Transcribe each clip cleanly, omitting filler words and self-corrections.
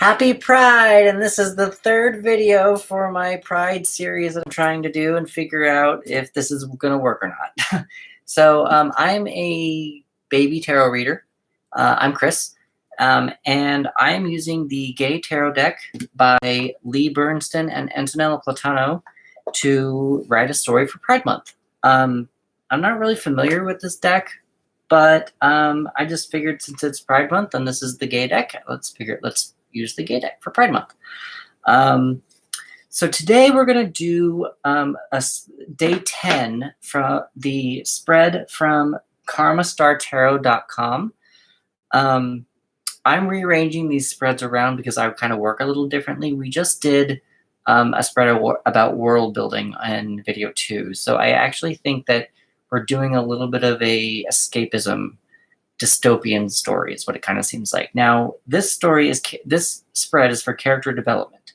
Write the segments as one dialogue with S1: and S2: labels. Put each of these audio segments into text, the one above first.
S1: Happy Pride! And this is the third video for my Pride series that I'm trying to do and figure out if this is going to work or not. So I'm a baby tarot reader. I'm Chris. And I'm using the Gay Tarot deck by Bursten and Antonella Platano to write a story for Pride Month. I'm not really familiar with this deck, but I just figured since it's Pride Month and this is the Gay deck, let's use the Gay deck for Pride Month. So today we're going to do day 10 from the spread from karmastartarot.com. I'm rearranging these spreads around because I kind of work a little differently. We just did a spread about world building in video 2. So I actually think that we're doing a little bit of a escapism dystopian story is what it kind of seems like. Now, this spread is for character development.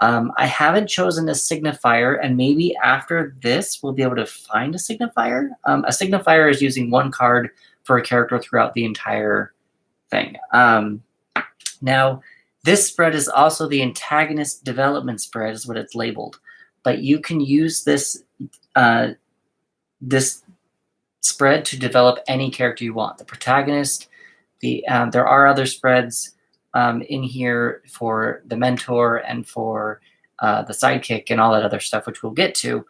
S1: I haven't chosen a signifier, and maybe after this we'll be able to find a signifier. A signifier is using one card for a character throughout the entire thing. Now, this spread is also the antagonist development spread, is what it's labeled. But you can use this spread to develop any character you want. The protagonist, there are other spreads in here for the mentor and for the sidekick and all that other stuff, which we'll get to.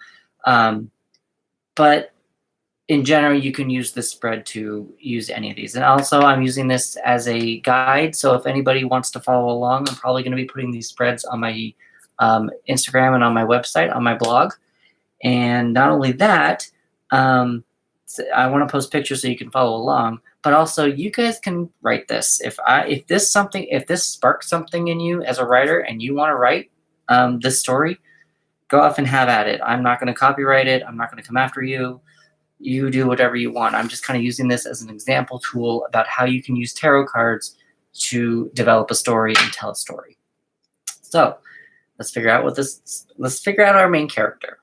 S1: But in general, you can use this spread to use any of these. And also, I'm using this as a guide, so if anybody wants to follow along, I'm probably going to be putting these spreads on my Instagram and on my website, on my blog. And not only that, I want to post pictures so you can follow along, but also you guys can write this. If this sparks something in you as a writer and you want to write this story, go off and have at it. I'm not going to copyright it. I'm not going to come after you. You do whatever you want. I'm just kind of using this as an example tool about how you can use tarot cards to develop a story and tell a story. So let's figure out our main character.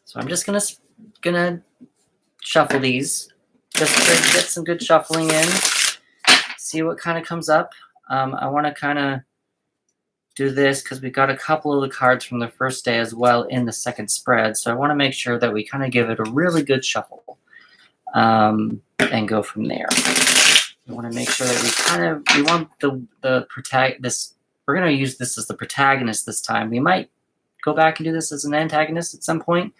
S1: So I'm just gonna shuffle these, just to get some good shuffling in, see what kind of comes up. I want to kind of do this because we got a couple of the cards from the first day as well in the second spread, so I want to make sure that we kind of give it a really good shuffle and go from there. We want to make sure that we want the protagonist. We're going to use this as the protagonist this time. We might go back and do this as an antagonist at some point.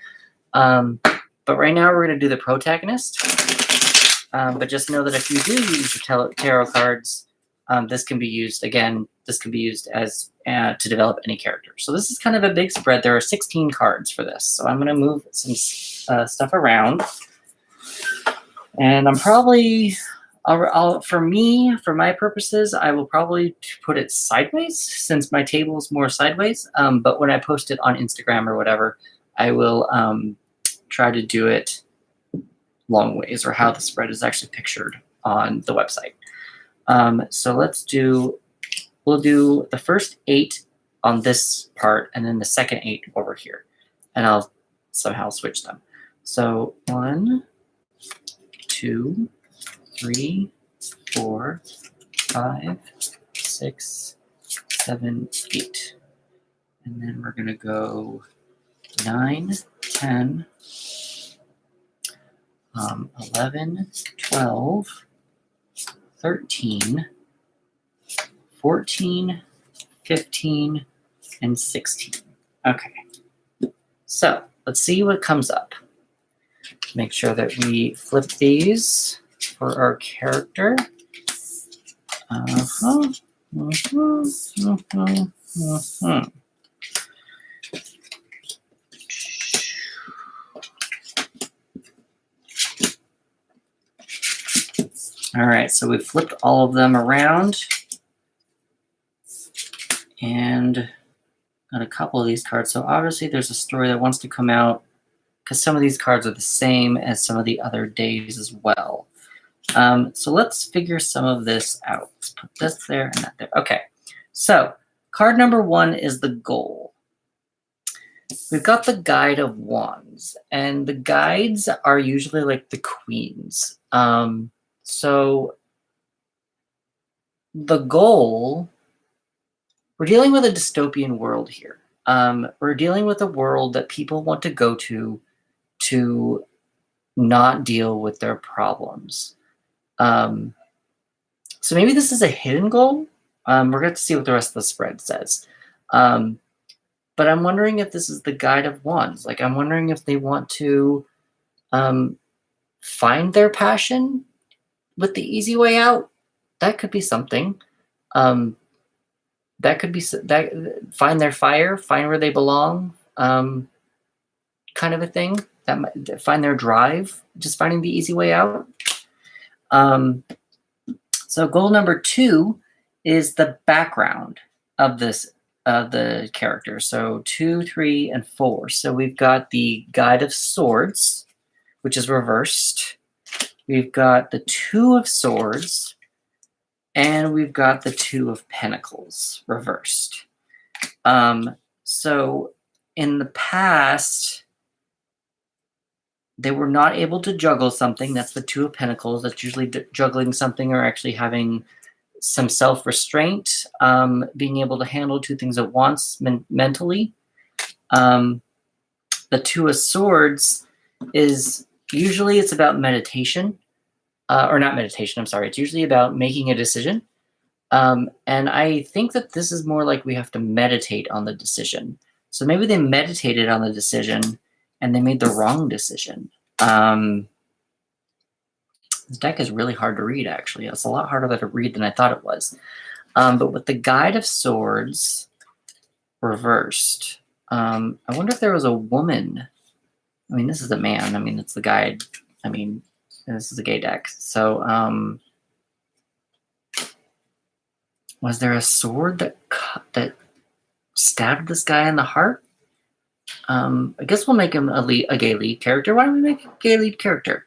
S1: But right now we're going to do the protagonist. But just know that if you do use your tarot cards, this can be used as to develop any character. So this is kind of a big spread. There are 16 cards for this. So I'm going to move some stuff around. And I'm probably, for my purposes, I will probably put it sideways since my table is more sideways. But when I post it on Instagram or whatever, I will try to do it long ways, or how the spread is actually pictured on the website. So we'll do the first 8 on this part and then the second 8 over here. And I'll somehow switch them. So 1, 2, 3, 4, 5, 6, 7, 8. And then we're going to go 9, 10, 11, 12, 13, 14, 15, and 16. Okay, so let's see what comes up. Make sure that we flip these for our character. All right, so we've flipped all of them around and got a couple of these cards. So obviously there's a story that wants to come out because some of these cards are the same as some of the other days as well. So let's figure some of this out. Let's put this there and that there. Okay, so card number 1 is the goal. we've got the Guide of Wands, and the guides are usually like the queens. So the goal, we're dealing with a dystopian world here. We're dealing with a world that people want to go to not deal with their problems. So maybe this is a hidden goal. We're going to see what the rest of the spread says. But I'm wondering if this is the Guide of Wands. Like, I'm wondering if they want to find their passion with the easy way out. That could be something. That could be that, find their fire, find where they belong, kind of a thing. That might find their drive, just finding the easy way out. So goal number 2 is the background of this the character. So 2, 3, and 4. So we've got the Guide of Swords, which is reversed. We've got the 2 of Swords, and we've got the 2 of Pentacles reversed. So in the past, they were not able to juggle something. That's the 2 of Pentacles. That's usually juggling something or actually having some self-restraint, being able to handle 2 things at once mentally. The 2 of Swords is usually it's about meditation, or not meditation, I'm sorry. It's usually about making a decision. And I think that this is more like we have to meditate on the decision. So maybe they meditated on the decision and they made the wrong decision. This deck is really hard to read, actually. It's a lot harder to read than I thought it was. But with the Guide of Swords reversed, I wonder if there was a woman. I mean, this is a man. I mean, it's the guide. I mean, this is a gay deck. So was there a sword that stabbed this guy in the heart? I guess we'll make him a gay lead character. Why don't we make a gay lead character?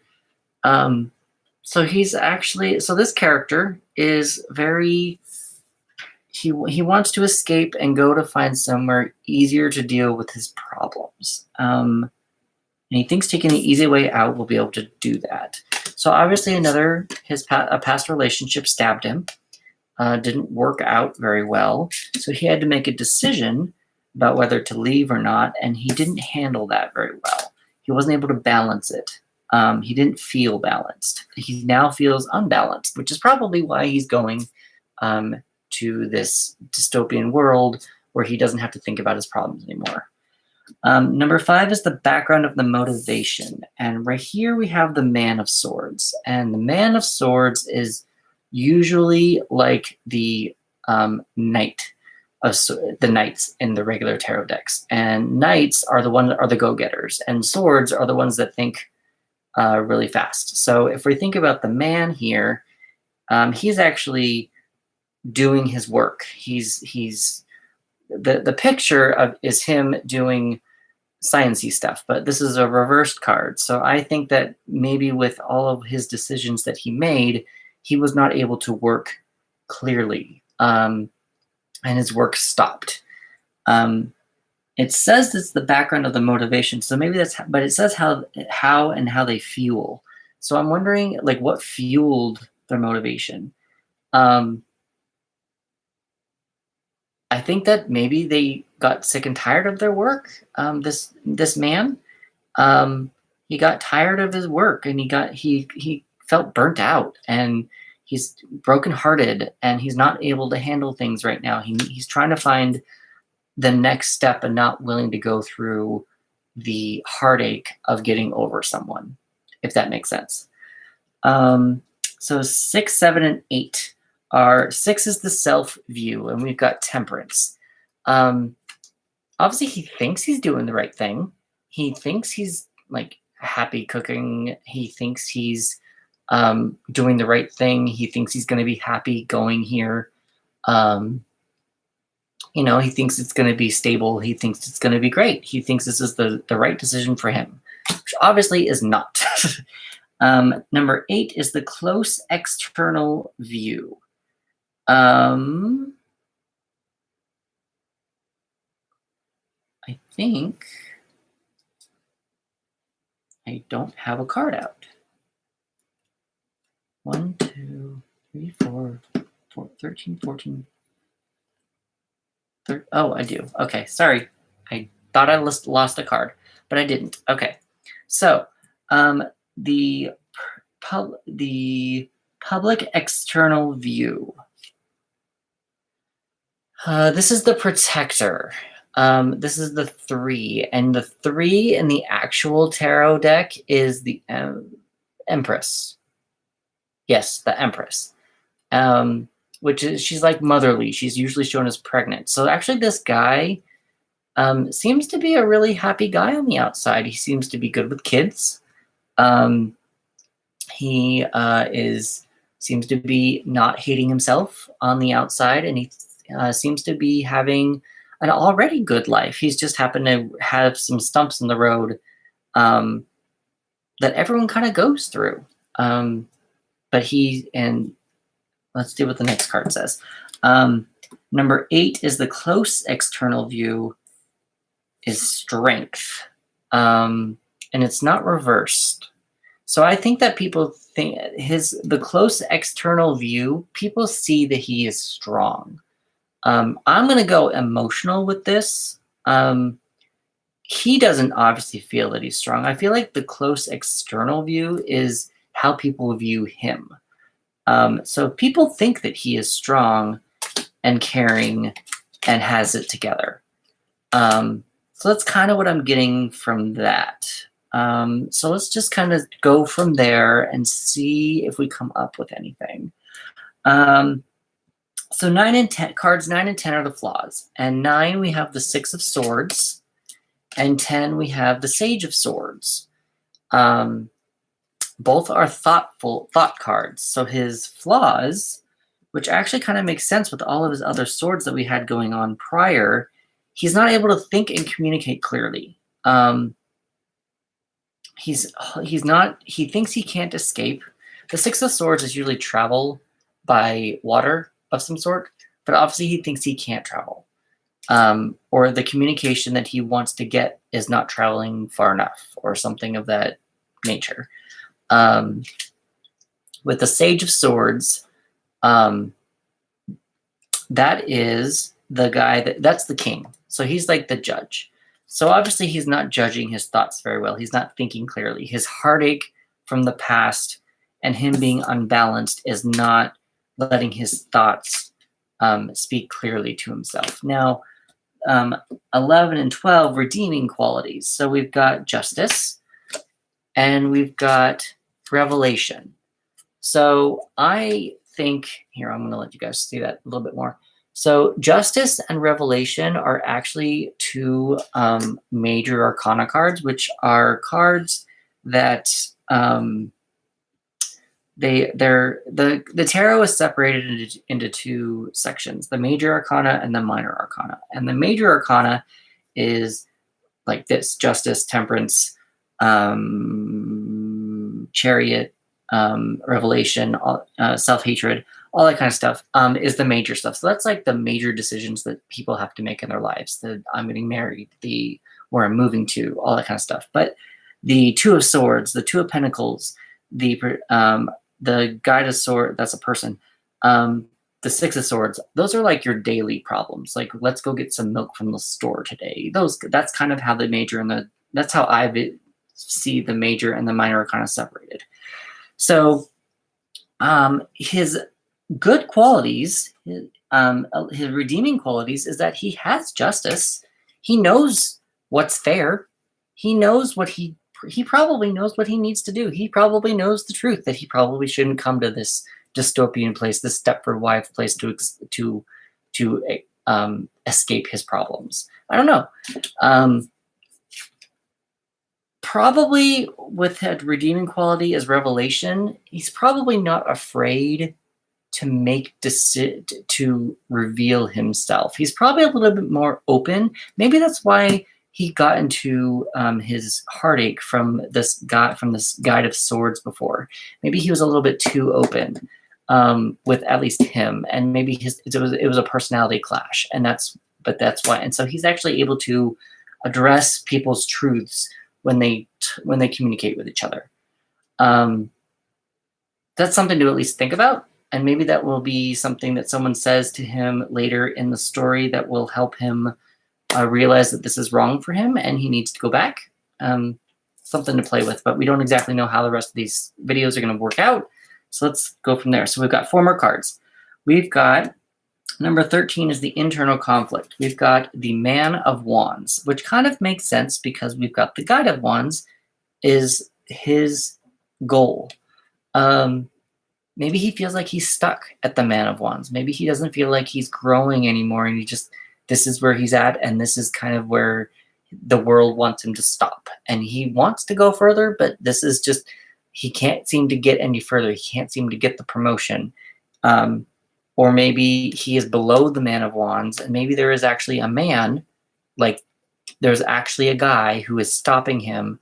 S1: So he's actually, so this character is very, he wants to escape and go to find somewhere easier to deal with his problems. And he thinks taking the easy way out will be able to do that. So obviously a past relationship stabbed him, didn't work out very well. So he had to make a decision about whether to leave or not, and he didn't handle that very well. He wasn't able to balance it. He didn't feel balanced. He now feels unbalanced, which is probably why he's going to this dystopian world where he doesn't have to think about his problems anymore. Number 5 is the background of the motivation. And right here we have the Man of Swords. And the Man of Swords is usually like the knight of the knights in the regular tarot decks. And knights are the go-getters, and swords are the ones that think really fast. So if we think about the man here, he's actually doing his work. He's the picture is him doing sciencey stuff, but this is a reversed card. So I think that maybe with all of his decisions that he made, he was not able to work clearly, and his work stopped. It says it's the background of the motivation, so maybe that's, but it says how they fuel. So I'm wondering, like, what fueled their motivation. I think that maybe they got sick and tired of their work. This man, he got tired of his work, and he felt burnt out, and he's brokenhearted, and he's not able to handle things right now. He's trying to find the next step and not willing to go through the heartache of getting over someone, if that makes sense. So 6, 7, and 8 are 6 is the self view, and we've got temperance. Obviously, he thinks he's doing the right thing. He thinks he's like happy cooking. He thinks he's doing the right thing. He thinks he's going to be happy going here. He thinks it's going to be stable. He thinks it's going to be great. He thinks this is the right decision for him, which obviously is not. Number 8 is the close external view. I think I don't have a card out. 1, 2, 3, 4, 13, 14. Oh, I do. Okay, sorry. I thought I lost a card, but I didn't. Okay, so the public external view. This is the protector. This is the 3, and the 3 in the actual tarot deck is the Empress. Yes, the Empress. Which is, she's like motherly. She's usually shown as pregnant. So actually this guy seems to be a really happy guy on the outside. He seems to be good with kids. He seems to be not hating himself on the outside, and he seems to be having an already good life. He's just happened to have some stumps in the road that everyone kind of goes through. But let's see what the next card says. Number 8 is the close external view is strength. And it's not reversed. So I think that people think the close external view, people see that he is strong. I'm going to go emotional with this. He doesn't obviously feel that he's strong. I feel like the close external view is how people view him. So people think that he is strong and caring and has it together. So that's kind of what I'm getting from that. So let's just kind of go from there and see if we come up with anything. So 9 and 10, cards 9 and 10 are the flaws. And 9, we have the 6 of Swords. And 10, we have the Sage of Swords. Both are thought cards. So his flaws, which actually kind of makes sense with all of his other swords that we had going on prior, he's not able to think and communicate clearly. He thinks he can't escape. The 6 of Swords is usually travel by water of some sort, but obviously he thinks he can't travel. Or the communication that he wants to get is not traveling far enough, or something of that nature. With the Sage of Swords, that is the guy that's the king. So he's like the judge. So obviously he's not judging his thoughts very well. He's not thinking clearly. His heartache from the past and him being unbalanced is not letting his thoughts speak clearly to himself. Now, 11 and 12, redeeming qualities. So we've got justice and we've got revelation. So I think, here, I'm going to let you guys see that a little bit more. So justice and revelation are actually 2 major arcana cards, which are cards that the tarot is separated into 2 sections, the major arcana and the minor arcana. And the major arcana is like this: justice, temperance, chariot, revelation, self-hatred, all that kind of stuff is the major stuff. So that's like the major decisions that people have to make in their lives. The I'm getting married, the where I'm moving to, all that kind of stuff. But the 2 of Swords, the 2 of Pentacles, the Guide of Sword, that's a person. The 6 of Swords, those are like your daily problems. Like, let's go get some milk from the store today. That's kind of how the major and that's how I see the major and the minor are kind of separated. So his good qualities, his redeeming qualities, is that he has justice. He knows what's fair. He knows what he probably knows what he needs to do. He probably knows the truth, that he probably shouldn't come to this dystopian place, this Stepford Wife place to escape his problems. I don't know. Probably with that redeeming quality is revelation. He's probably not afraid to reveal himself. He's probably a little bit more open. Maybe that's why he got into his heartache from this Guide of Swords before. Maybe he was a little bit too open with at least him, and maybe it was a personality clash, and that's why. And so he's actually able to address people's truths when they communicate with each other. That's something to at least think about, and maybe that will be something that someone says to him later in the story that will help him realize that this is wrong for him and he needs to go back. Something to play with, but we don't exactly know how the rest of these videos are going to work out. So let's go from there. So we've got 4 more cards. We've got number 13 is the internal conflict. We've got the Man of Wands, which kind of makes sense because we've got the Guide of Wands is his goal. Maybe he feels like he's stuck at the Man of Wands. Maybe he doesn't feel like he's growing anymore, and this is where he's at, and this is kind of where the world wants him to stop. And he wants to go further, but this is just, he can't seem to get any further. He can't seem to get the promotion. Or maybe he is below the Man of Wands, and maybe there is actually a man, like there's actually a guy who is stopping him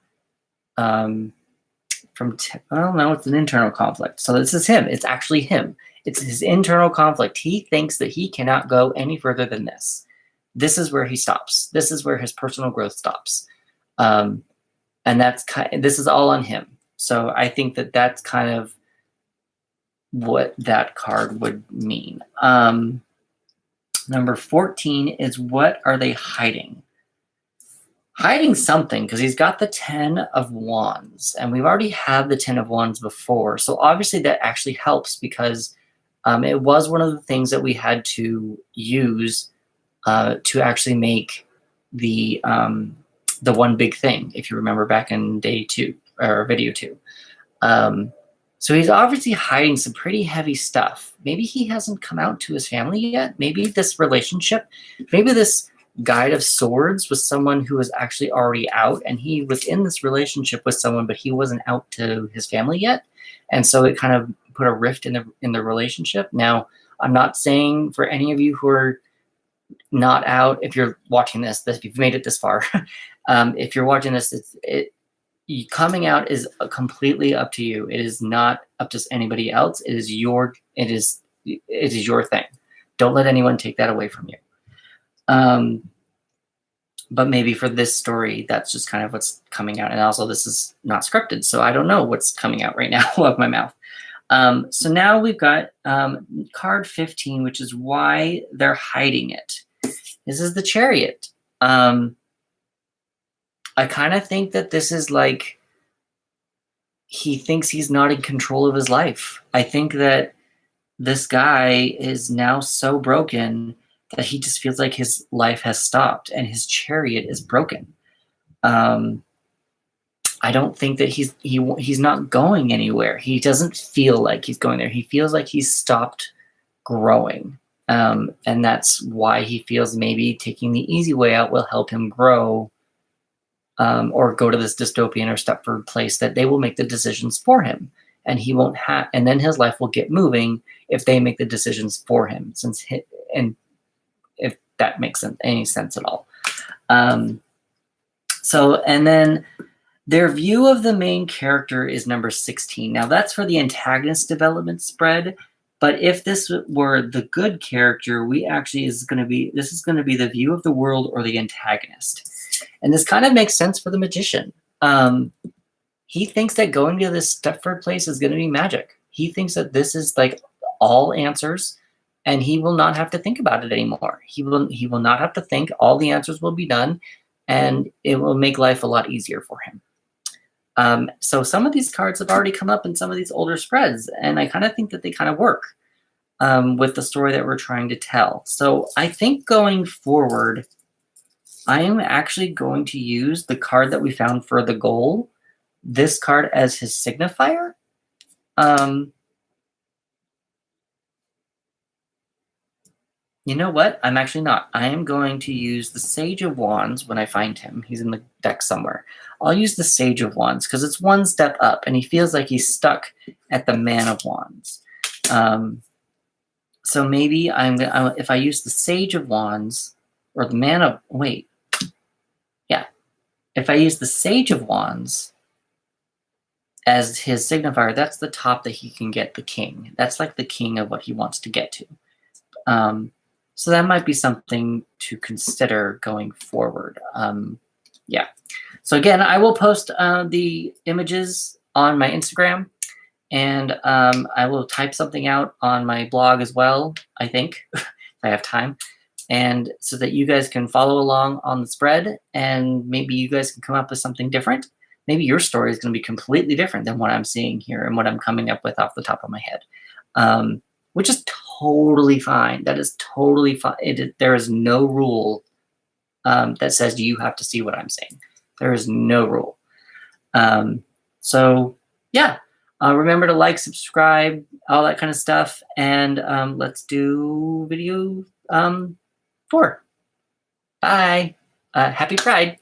S1: well, no, it's an internal conflict. So this is him. It's actually him. It's his internal conflict. He thinks that he cannot go any further than this. This is where he stops. This is where his personal growth stops. And this is all on him. So I think that that's kind of what that card would mean. Number 14 is, what are they hiding? Hiding something, because he's got the 10 of Wands, and we've already had the 10 of Wands before. So obviously that actually helps, because it was one of the things that we had to use to actually make the one big thing, if you remember back in day 2 or video 2. So he's obviously hiding some pretty heavy stuff. Maybe he hasn't come out to his family yet. Maybe this relationship, maybe this Guide of Swords was someone who was actually already out, and he was in this relationship with someone, but he wasn't out to his family yet. And so it kind of put a rift in the relationship. Now, I'm not saying for any of you who are not out, if you're watching this, if you've made it this far, if you're watching this, coming out is completely up to you. It is not up to anybody else. It is your thing. Don't let anyone take that away from you. But maybe for this story, that's just kind of what's coming out. And also, this is not scripted, so I don't know what's coming out right now of my mouth. So now we've got card 15, which is why they're hiding it. This is the Chariot. I kind of think that this is like, he thinks he's not in control of his life. I think that this guy is now so broken that he just feels like his life has stopped and his chariot is broken. I don't think that he's not going anywhere. He doesn't feel like he's going there. He feels like he's stopped growing. And that's why he feels maybe taking the easy way out will help him grow, or go to this dystopian or Stepford place that they will make the decisions for him. And he won't have, and then his life will get moving if they make the decisions for him, and if that makes any sense at all. So, and then their view of the main character is number 16. Now that's for the antagonist development spread, but if this were the good character, this is going to be the view of the world or the antagonist. And this kind of makes sense for the magician. He thinks that going to this Stepford place is going to be magic. He thinks that this is like all answers, and he will not have to think about it anymore. He will not have to think. All the answers will be done, and it will make life a lot easier for him. So some of these cards have already come up in some of these older spreads, and I kind of think that they kind of work with the story that we're trying to tell. So I think going forward, I am actually going to use the card that we found for the goal, this card, as his signifier. You know what? I'm actually not. I am going to use the Sage of Wands when I find him. He's in the deck somewhere. I'll use the Sage of Wands because it's one step up, and he feels like he's stuck at the Man of Wands. So maybe if I use the Sage of Wands or the Man of... Wait. Yeah. If I use the Sage of Wands as his signifier, that's the top that he can get, the king. That's like the king of what he wants to get to. So that might be something to consider going forward. yeah. So again, I will post the images on my Instagram, and I will type something out on my blog as well, I think, if I have time. And so that you guys can follow along on the spread, and maybe you guys can come up with something different. Maybe your story is going to be completely different than what I'm seeing here and what I'm coming up with off the top of my head, which is totally fine. That is totally fine. There is no rule that says you have to see what I'm saying. There is no rule. So yeah, remember to like, subscribe, all that kind of stuff. And let's do video 4. Bye. Happy Pride.